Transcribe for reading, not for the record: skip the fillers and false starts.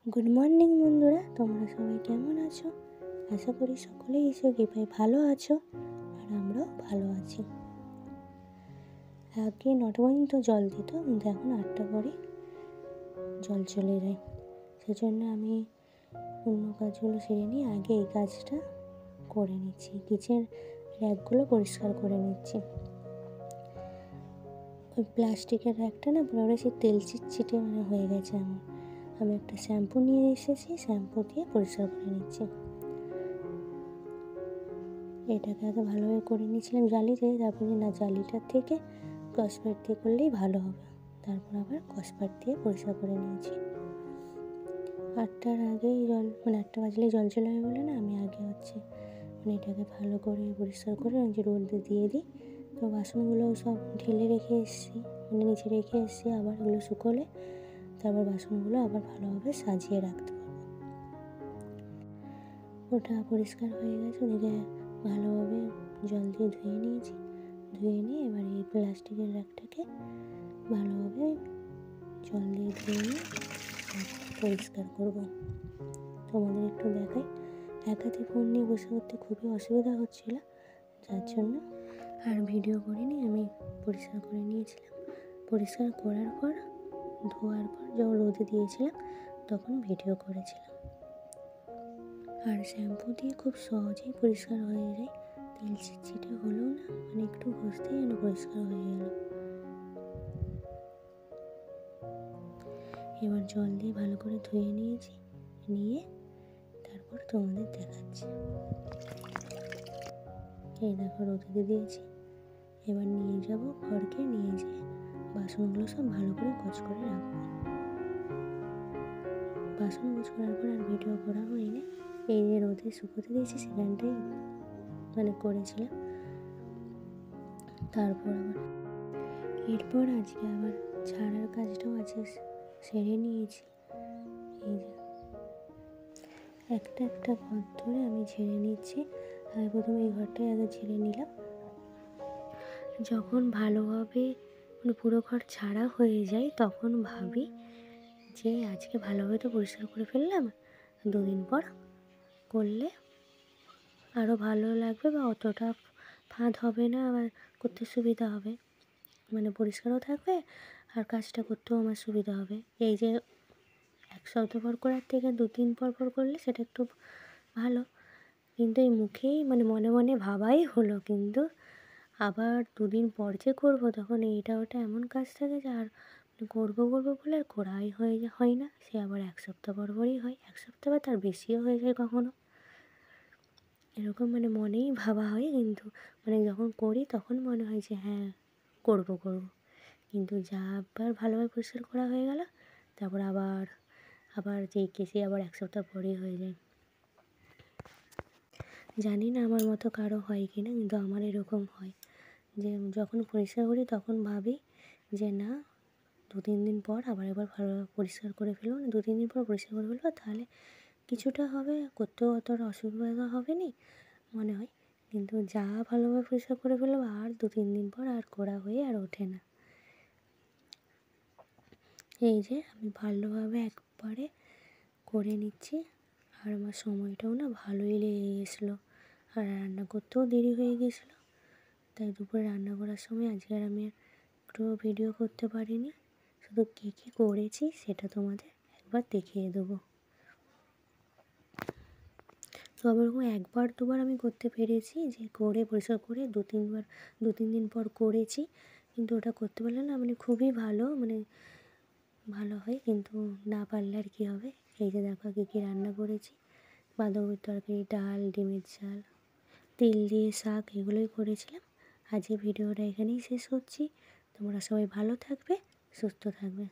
Good morning বন্ধুরা, তোমরা সবাই কেমন আছো? আশা করি সকলেই ঈশ্বর কৃপায় ভালো আছো, আর আমরাও ভালো আছি। আগে 9টা পর্যন্ত জল দিত, কিন্তু এখন 8টা পরে জল চলে যায়। সেজন্য আমি অন্য কাজগুলো সেরে নিয়ে আগে এই কাজটা করে নিচ্ছি। কিচেন র্যাকগুলো পরিষ্কার করে নিচ্ছি। ওই প্লাস্টিকের র্যাকটা না পুরো সে তেল চিটচিটে হয়ে গেছে আমার। আমি একটা শ্যাম্পু নিয়ে এসেছি, শ্যাম্পু দিয়ে পরিষ্কার করে নিচ্ছি। এটাকে আগে ভালোভাবে করে নিয়েছিলাম জালিতে, তারপরে না জালিটার থেকে স্কচব্রাইট দিয়ে করলেই ভালো হবে। তারপর আবার স্কচব্রাইট দিয়ে পরিষ্কার করে নিয়েছি। 8টার আগেই 8টা বাজলেই জল চলে যাবে বলে না, আমি আগে এটাকে ভালো করে পরিষ্কার করে রোদে দিয়ে দিই। তো বাসনগুলো সব ঢেলে রেখে এসেছি, নিচে রেখে এসেছি। আবার এগুলো শুকোলে তারপর বাসনগুলো আবার ভালোভাবে সাজিয়ে রাখতে পারবো। ওটা পরিষ্কার হয়ে গেছে, ওদিকে ভালোভাবে জল দিয়ে ধুয়ে নিয়েছি। ধুয়ে নিয়ে এবার এই প্লাস্টিকের র্যাকটাকে ভালোভাবে জল দিয়ে ধুয়ে নিয়ে পরিষ্কার করবো। তোমাদের একটু দেখাই। এক হাতে ফোন নিয়ে বসে করতে খুবই অসুবিধা হচ্ছিল, যার জন্য আর ভিডিও করিনি। আমি পরিষ্কার করে নিয়েছিলাম। পরিষ্কার করার পর ধোয়ার পর যখন রোদে দিয়েছিলাম তখন ভিডিও করেছিলাম। আর শ্যাম্পু দিয়ে খুব সহজেই পরিষ্কার হয়ে যায়। তেল চিটচিটে হলেও না, একটু ঘষতেই যেন পরিষ্কার হয়ে গেল। এবার জল দিয়ে ভালো করে ধুয়ে নিয়েছি, নিয়ে তারপর তোমাদের দেখাচ্ছি। এই দেখো রোদে দিয়েছি। এবার নিয়ে যাব ঘরকে, নিয়ে যেয়ে বাসনগুলো সব ভালো করে কচ করে রাখবো। বাসন গোছ করার পর আর ভিডিও করা হয়নি। এই যে রোদে শুকোতে দিয়েছি সেখানটাই করেছিলাম। তারপর এরপর আজকে আবার ছাড়ার কাজটাও আছে, সেরে নিয়েছি। এই যে একটা একটা ঘর ধরে আমি ঝেড়ে নিচ্ছি। আমি প্রথমে এই ঘরটাই আগে ঝেড়ে নিলাম। যখন ভালোভাবে পুরো ঘর ছাড়া হয়ে যায় তখন ভাবি যে আজকে ভালোভাবে তো পরিষ্কার করে ফেললাম, 2 দিন পর করলে আরও ভালো লাগবে, বা অতটা ফাঁদ হবে না, আবার করতে সুবিধা হবে। পরিষ্কারও থাকবে আর কাজটা করতেও আমার সুবিধা হবে। এই যে এক সপ্তাহ পর করার থেকে 2-3 পর করলে সেটা একটু ভালো। কিন্তু এই মুখেই মনে মনে ভাবাই হলো, কিন্তু আবার 2 দিন পর যে করবো তখন এইটা ওটা এমন কাজ থাকে যে আর করবো বলে আর করাই হয় না। সে আবার 1 সপ্তাহ পরই হয়, 1 সপ্তাহ বা তার বেশিও হয়ে যায় কখনো। এরকম মনেই ভাবা হয়, কিন্তু যখন করি তখন মনে হয় যে হ্যাঁ করবো। কিন্তু যা আবার ভালোভাবে পরিষ্কার করা হয়ে গেল, তারপর আবার যেই কেসে আবার 1 সপ্তাহ পরেই হয়ে যায়। জানি না আমার মতো কারো হয় কি না, কিন্তু আমার এরকম হয় যে যখন পরিষ্কার করি তখন ভাবি যে না 2-3 দিন পর আবার একবার ভালোভাবে পরিষ্কার করে ফেলবো। 2-3 দিন পর পরিষ্কার করে ফেলবো, তাহলে কিছুটা হবে, করতেও অতটা অসুবিধা হবে না মনে হয়। কিন্তু যা ভালোভাবে পরিষ্কার করে ফেলবো আর 2-3 দিন পর আর করা হয়ে আর ওঠে না। এই যে আমি ভালোভাবে একবারে করে নিচ্ছি, আর আমার সময়টাও না ভালোই লেগে গেছিলো, আর রান্না করতেও দেরি হয়ে গেছিলো। তাই দুপুরে রান্না করার সময় আজকে আর আমি একটু ভিডিও করতে পারিনি। শুধু কী করেছি সেটা তোমাদের একবার দেখিয়ে দেবো। তো আবার 1-2বার আমি করতে পেরেছি, যে করে পরিষ্কার করে 2-3 দিন পর করেছি। কিন্তু ওটা করতে পারলে না খুবই ভালো ভালো হয়, কিন্তু না পারলে আর কী হবে। এই যে দেখো কী রান্না করেছি। বাঁধাকপির তরকারি, ডাল, ডিমের ঝাল, তিল দিয়ে শাক, এগুলোই করেছিলাম। আজকে ভিডিওটা এখানেই শেষ করছি। তোমরা সবাই ভালো থাকবে, সুস্থ থাকবে।